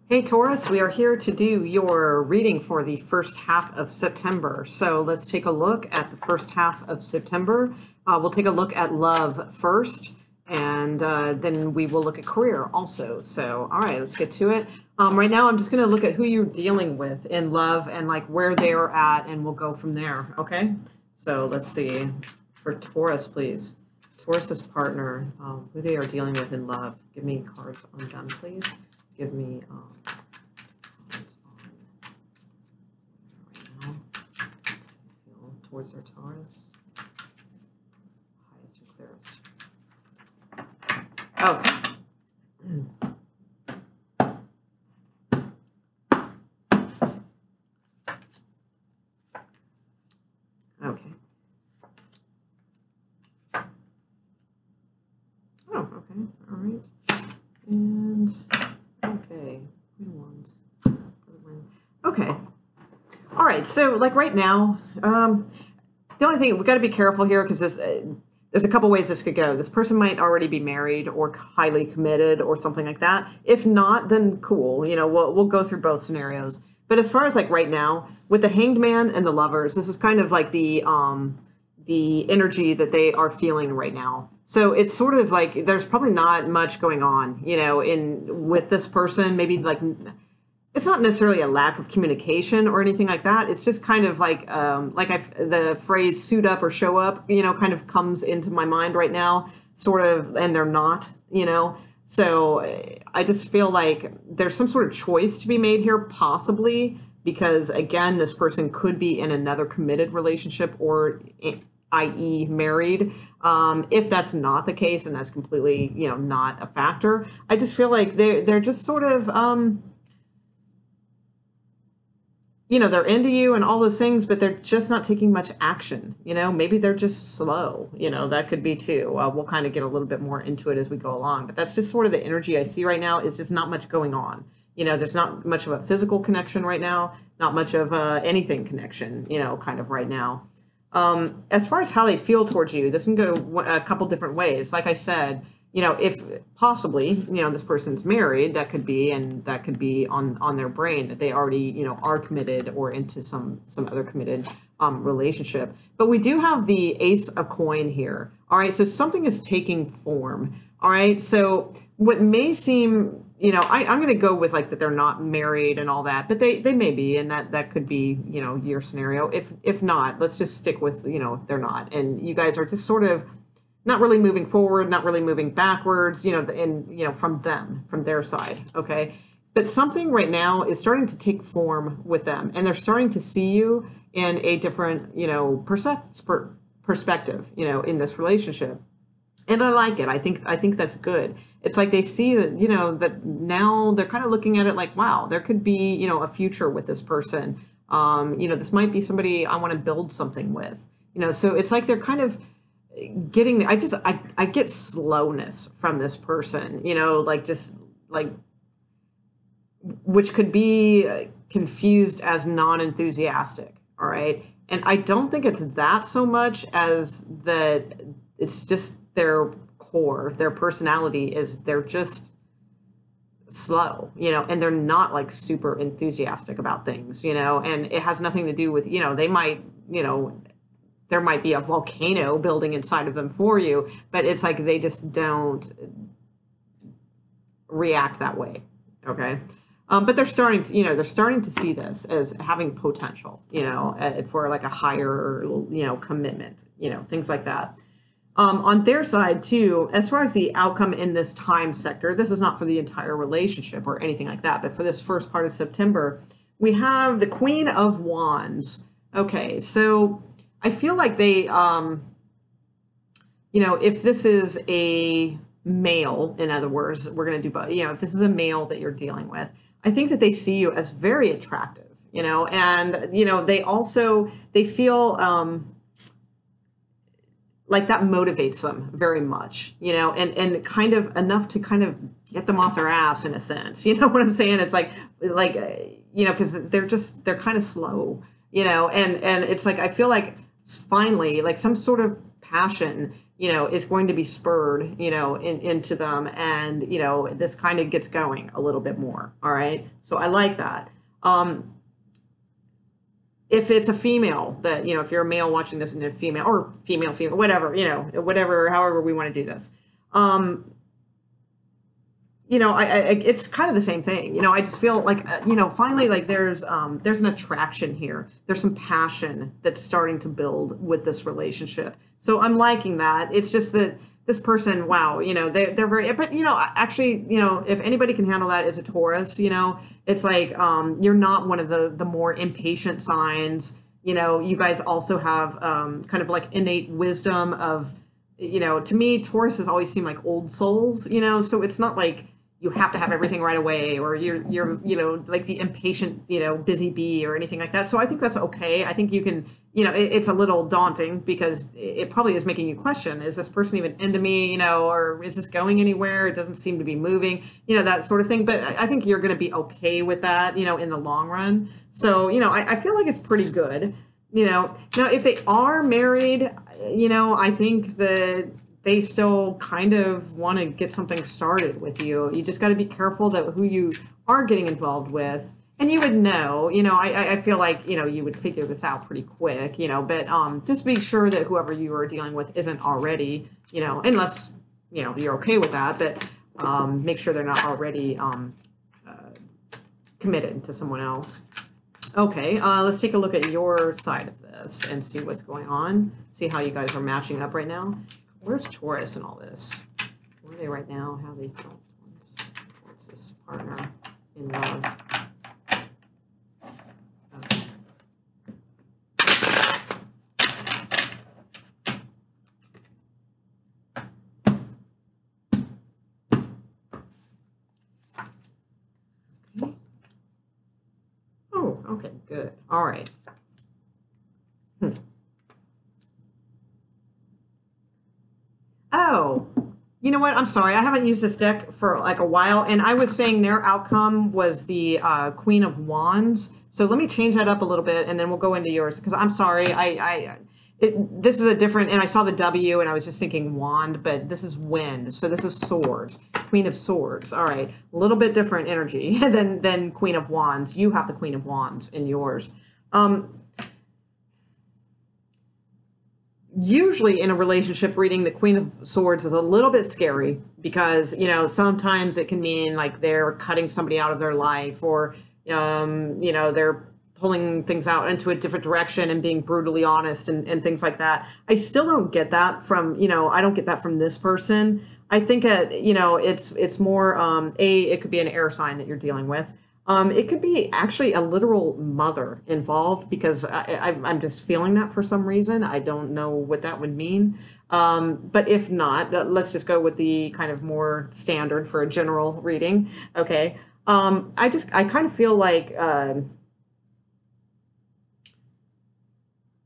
Hey Taurus, we are here to do your reading for the first half of September. So let's take a look at the first half of September. We'll take a look at love first, and then we will look at career also. So, all right, let's get to it. Right now, I'm just going to look at who you're dealing with in love and like where they are at, and we'll go from there. Okay. So let's see for Taurus, please. Taurus's partner, who they are dealing with in love. Give me cards on them, please. Give me cards on feel towards their Taurus. Highest and clearest. Okay. Okay. Oh, okay. All right. And okay, okay. All right. So, like right now, the only thing we got to be careful here because there's a couple ways this could go. This person might already be married or highly committed or something like that. If not, then cool. You know, we'll go through both scenarios. But as far as like right now, with the Hanged Man and the Lovers, this is kind of like the energy that they are feeling right now. So it's sort of like there's probably not much going on, you know, with this person. Maybe like it's not necessarily a lack of communication or anything like that. It's just kind of like the phrase "suit up" or "show up," you know, kind of comes into my mind right now, sort of, and they're not, you know. So I just feel like there's some sort of choice to be made here, possibly because again, this person could be in another committed relationship or i.e. married. If that's not the case and that's completely, you know, not a factor, I just feel like they're just sort of, you know, they're into you and all those things, but they're just not taking much action. You know, maybe they're just slow. You know, that could be too. We'll kind of get a little bit more into it as we go along, but that's just sort of the energy I see right now is just not much going on. You know, there's not much of a physical connection right now, not much of anything connection, you know, kind of right now. As far as how they feel towards you, this can go a couple different ways. Like I said, you know, if possibly, you know, this person's married, that could be, and that could be on their brain that they already, you know, are committed or into some other committed relationship. But we do have the Ace of Coin here. All right, so something is taking form. All right, so what may seem, you know, I'm going to go with like that they're not married and all that, but they may be, and that could be, you know, your scenario. If not, let's just stick with, you know, they're not, and you guys are just sort of not really moving forward, not really moving backwards, you know, and you know, from their side, okay. But something right now is starting to take form with them, and they're starting to see you in a different, you know, perspective, you know, in this relationship. And I like it. I think that's good. It's like they see that, you know, that now they're kind of looking at it like, wow, there could be, you know, a future with this person. You know, this might be somebody I want to build something with, you know, so it's like they're kind of getting, I get slowness from this person, you know, like just like, which could be confused as non-enthusiastic. All right. And I don't think it's that so much as that it's just their core, their personality is they're just slow, you know, and they're not like super enthusiastic about things, you know, and it has nothing to do with, you know, they might, you know, there might be a volcano building inside of them for you, but it's like they just don't react that way. Okay. But they're starting to, you know, they're starting to see this as having potential, you know, for like a higher, you know, commitment, you know, things like that. On their side too, as far as the outcome in this time sector, this is not for the entire relationship or anything like that, but for this first part of September, we have the Queen of Wands. Okay, so I feel like they, you know, if this is a male, in other words, we're going to do, you know, if this is a male that you're dealing with, I think that they see you as very attractive, you know, and, you know, they feel, like that motivates them very much, you know, and kind of enough to kind of get them off their ass in a sense. You know what I'm saying? It's like, you know, because they're kind of slow, you know, and it's like, I feel like finally, like some sort of passion, is going to be spurred, into them, and this kind of gets going a little bit more. All right, so I like that. If it's a female that, if you're a male watching this and a female, or female, whatever, whatever, however we want to do this, it's kind of the same thing. I just feel like, finally, like there's an attraction here. There's some passion that's starting to build with this relationship. So I'm liking that. It's just that this person, wow, they're very, but, actually, if anybody can handle that is a Taurus, it's like, you're not one of the more impatient signs. You guys also have, kind of like innate wisdom of, to me, Tauruses always seem like old souls, so it's not like you have to have everything right away, or you're like the impatient, busy bee or anything like that. So I think that's okay. I think you can, it's a little daunting because it probably is making you question, is this person even into me, or is this going anywhere? It doesn't seem to be moving, that sort of thing. But I think you're going to be okay with that, in the long run. So, I feel like it's pretty good, Now, if they are married, I think that they still kind of want to get something started with you. You just got to be careful that who you are getting involved with. And you would know, I feel like, you would figure this out pretty quick, but just be sure that whoever you are dealing with isn't already, unless, you're okay with that, but make sure they're not already committed to someone else. Okay, let's take a look at your side of this and see what's going on. See how you guys are matching up right now. Where's Taurus in all this? Where are they right now? How are they felt towards this partner in love? Okay. Okay. Oh, okay, good. All right. Oh, you know what? I'm sorry. I haven't used this deck for like a while, and I was saying their outcome was the Queen of Wands. So let me change that up a little bit, and then we'll go into yours. Because I'm sorry, this is a different, and I saw the W, and I was just thinking wand, but this is wind. So this is swords, Queen of Swords. All right, a little bit different energy than Queen of Wands. You have the Queen of Wands in yours. Usually in a relationship, reading the Queen of Swords is a little bit scary because, sometimes it can mean like they're cutting somebody out of their life, or, they're pulling things out into a different direction and being brutally honest and things like that. I still don't get that from, I don't get that from this person. I think, it's more, it could be an air sign that you're dealing with. It could be actually a literal mother involved because I'm just feeling that for some reason. I don't know what that would mean. But if not, let's just go with the kind of more standard for a general reading. Okay. I kind of feel like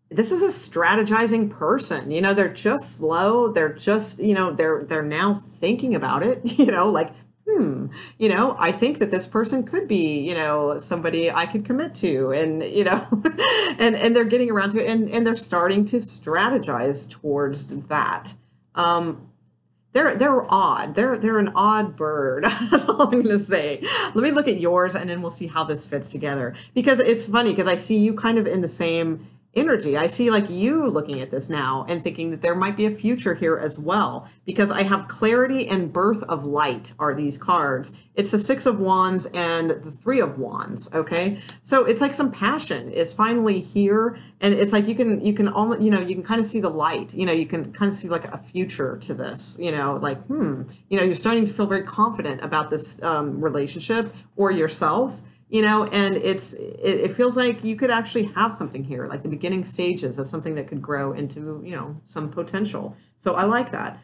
this is a strategizing person. They're just slow. They're just, they're now thinking about it, like, I think that this person could be, somebody I could commit to, and, and they're getting around to it, and they're starting to strategize towards that. They're odd. They're an odd bird. That's all I'm going to say. Let me look at yours, and then we'll see how this fits together. Because it's funny, because I see you kind of in the same energy. I see like you looking at this now and thinking that there might be a future here as well, because I have clarity and birth of light are these cards. It's the Six of Wands and the Three of Wands. Okay. So it's like some passion is finally here. And it's like, you can almost, you can kind of see the light, you can kind of see like a future to this, like, you're starting to feel very confident about this relationship or yourself. And it feels like you could actually have something here, like the beginning stages of something that could grow into, some potential. So I like that.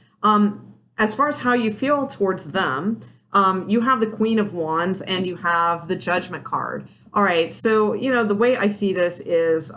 As far as how you feel towards them, you have the Queen of Wands and you have the Judgment card. All right. So, the way I see this is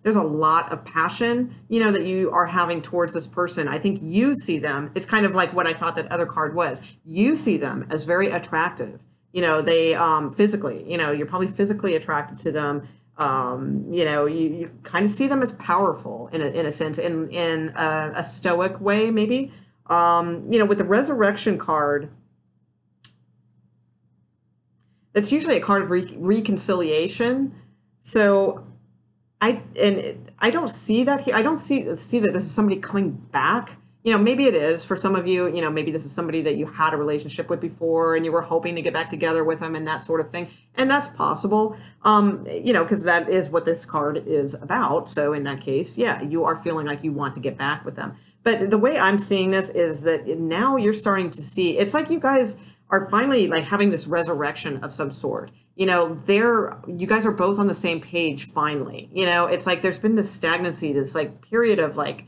there's a lot of passion, that you are having towards this person. I think you see them. It's kind of like what I thought that other card was. You see them as very attractive. They physically, you're probably physically attracted to them. You know, you kind of see them as powerful in a sense, in a stoic way, maybe. You know, with the resurrection card, it's usually a card of reconciliation. So I don't see that here. I don't see that this is somebody coming back. You know, maybe it is for some of you. You know, maybe this is somebody that you had a relationship with before, and you were hoping to get back together with them, and that sort of thing. And that's possible. You know, because that is what this card is about. So in that case, yeah, you are feeling like you want to get back with them. But the way I'm seeing this is that now you're starting to see. It's like you guys are finally like having this resurrection of some sort. You know, you guys are both on the same page finally. You know, it's like there's been this stagnancy, this like period of like,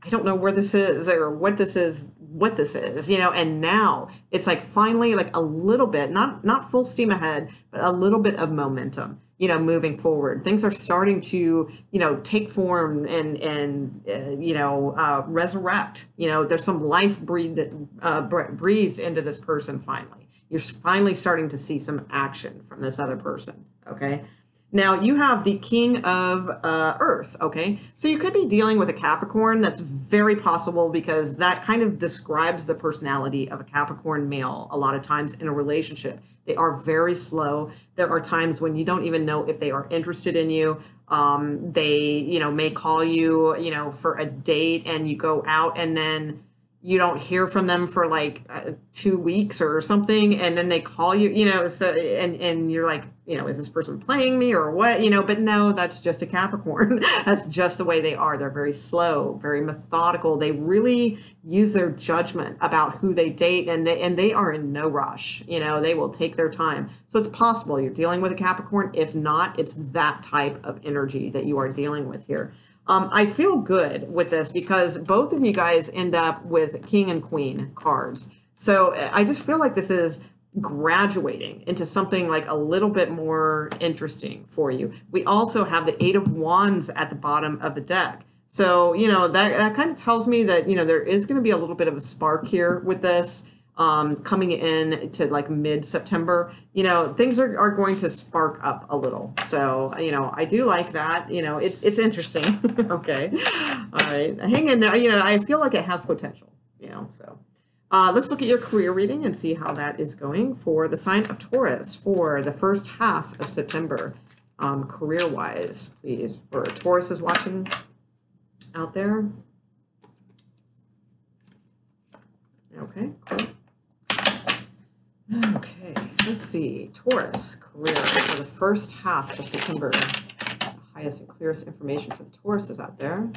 I don't know where this is or what this is, you know, and now it's like finally like a little bit, not full steam ahead, but a little bit of momentum, you know, moving forward. Things are starting to, you know, take form and you know, resurrect. You know, there's some life breathed into this person finally. You're finally starting to see some action from this other person, okay? Now, you have the King of Earth, okay? So you could be dealing with a Capricorn. That's very possible because that kind of describes the personality of a Capricorn male a lot of times in a relationship. They are very slow. There are times when you don't even know if they are interested in you. They, you know, may call you, you know, for a date and you go out and then you don't hear from them for like 2 weeks or something, and then they call you, you know, so and you're like, you know, is this person playing me or what, you know? But no, that's just a Capricorn. That's just the way they are. They're very slow, very methodical. They really use their judgment about who they date, and they are in no rush. You know, they will take their time. So it's possible you're dealing with a Capricorn. If not, it's that type of energy that you are dealing with here. I feel good with this because both of you guys end up with King and Queen cards. So I just feel like this is graduating into something like a little bit more interesting for you. We also have the Eight of Wands at the bottom of the deck. So, you know, that kind of tells me that, you know, there is going to be a little bit of a spark here with this. Coming in to like mid-September, you know, things are going to spark up a little. So, you know, I do like that. You know, it's interesting. Okay. All right. Hang in there. You know, I feel like it has potential, you know, so. Let's look at your career reading and see how that is going for the sign of Taurus for the first half of September, career-wise, please. For Taurus is watching out there. Okay, cool. Okay, let's see. Taurus career for the first half of September. The highest and clearest information for the Tauruses out there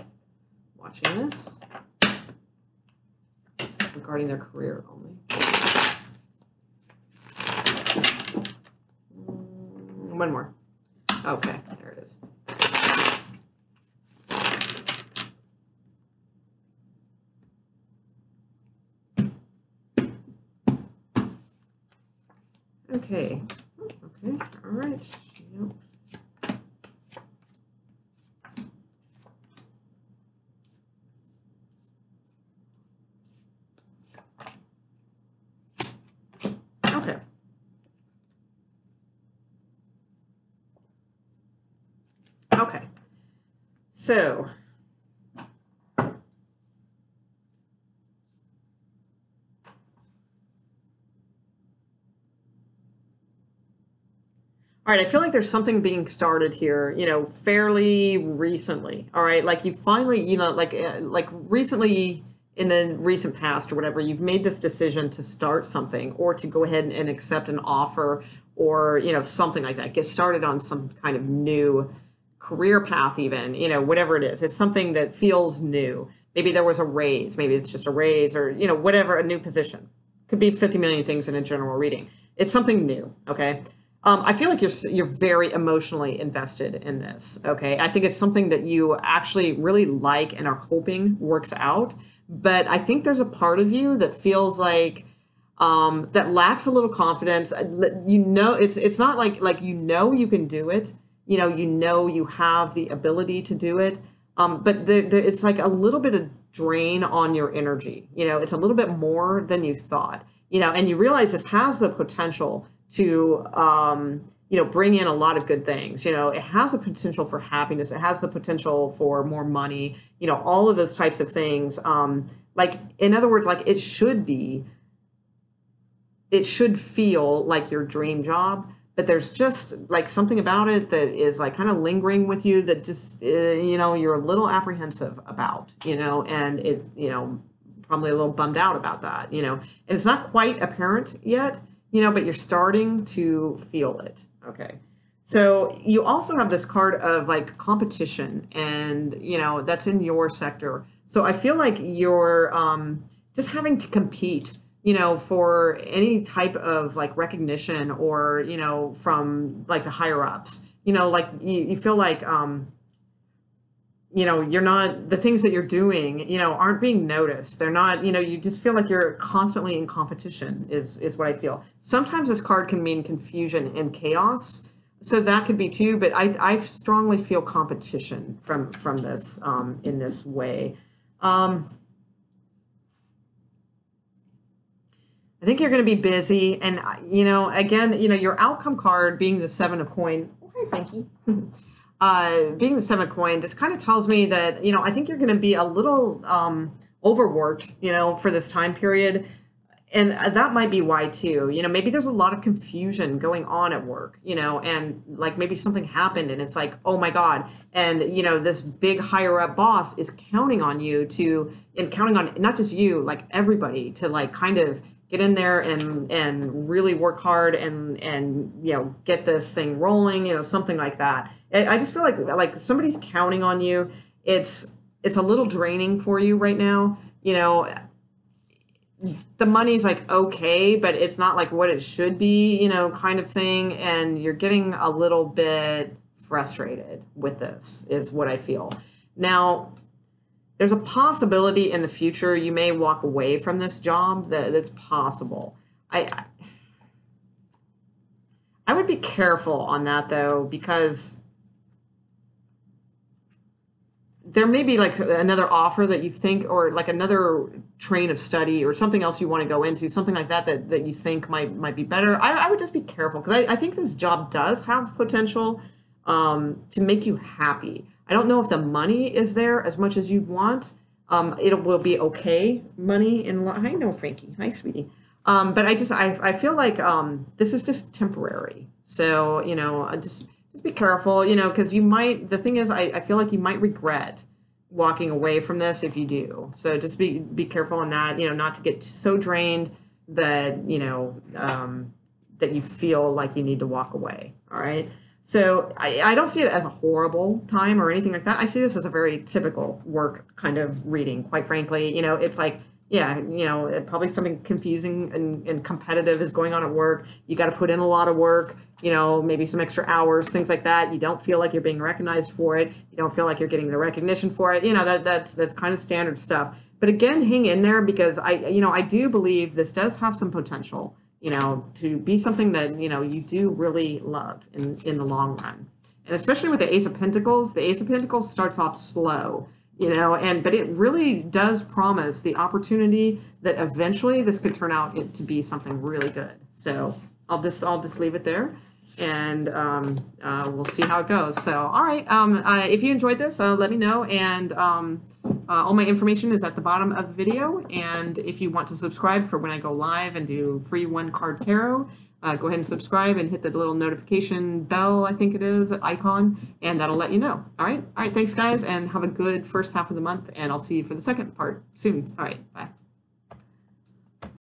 watching this regarding their career only. One more. Okay, there it is. Okay. Okay. All right. Yep. Okay. Okay. So all right, I feel like there's something being started here, you know, fairly recently. All right, like you finally, you know, like recently in the recent past or whatever, you've made this decision to start something or to go ahead and accept an offer or, you know, something like that. Get started on some kind of new career path even, you know, whatever it is. It's something that feels new. Maybe there was a raise, maybe it's just a raise or, you know, whatever, a new position. Could be 50 million things in a general reading. It's something new, okay? I feel like you're very emotionally invested in this, okay? I think it's something that you actually really like and are hoping works out. But I think there's a part of you that feels like that lacks a little confidence. You know, it's not like you know you can do it. You know you have the ability to do it. But it's like a little bit of drain on your energy. You know, it's a little bit more than you thought. You know, and you realize this has the potential to bring in a lot of good things. It has the potential for happiness. It has the potential for more money, all of those types of things. Like, in other words, like it should feel like your dream job, but there's just like something about it that is like kind of lingering with you that just, you're a little apprehensive about, and it, probably a little bummed out about that, and it's not quite apparent yet, but you're starting to feel it. Okay. So you also have this card of like competition, and, that's in your sector. So I feel like you're just having to compete, for any type of like recognition or, from like the higher ups, like you feel like, you're not, the things that you're doing, aren't being noticed. They're not, you just feel like you're constantly in competition is what I feel. Sometimes this card can mean confusion and chaos. So that could be too, but I strongly feel competition from this, in this way. I think you're going to be busy, and again, your outcome card being the Seven of Coin. Oh, hi, Frankie. Being the Seven of Coin just kind of tells me that I think you're going to be a little overworked, for this time period, and that might be why too. Maybe there's a lot of confusion going on at work, and like maybe something happened, and it's like, oh my God, and this big higher up boss is counting on you and counting on not just you, like everybody to like kind of get in there and really work hard and get this thing rolling, something like that. I just feel like somebody's counting on you. It's a little draining for you right now. The money's like okay, but it's not like what it should be, kind of thing. And you're getting a little bit frustrated with this is what I feel. Now, there's a possibility in the future you may walk away from this job. That's possible. I would be careful on that though, because there may be like another offer that you think, or like another train of study or something else you want to go into, something like that you think might be better. I would just be careful, because I think this job does have potential to make you happy. I don't know if the money is there as much as you'd want. It will be okay money in I know, Frankie. Hi, sweetie. But I feel like this is just temporary. So, just be careful, because the thing is, I feel like you might regret walking away from this if you do. So just be careful on that, not to get so drained that, that you feel like you need to walk away. All right. So I don't see it as a horrible time or anything like that. I see this as a very typical work kind of reading, quite frankly. It's like, yeah, probably something confusing and competitive is going on at work. You got to put in a lot of work, maybe some extra hours, things like that. You don't feel like you're being recognized for it. You don't feel like you're getting the recognition for it. That's kind of standard stuff. But again, hang in there, because I do believe this does have some potential, to be something that, you do really love in the long run. And especially with the Ace of Pentacles starts off slow, but it really does promise the opportunity that eventually this could turn out to be something really good. So I'll just leave it there, and we'll see how it goes. So, all right. If you enjoyed this, let me know. And all my information is at the bottom of the video. And if you want to subscribe for when I go live and do free 1-card tarot, go ahead and subscribe and hit the little notification bell, I think it is, icon, and that'll let you know. All right. Thanks, guys, and have a good first half of the month. And I'll see you for the second part soon. All right. Bye.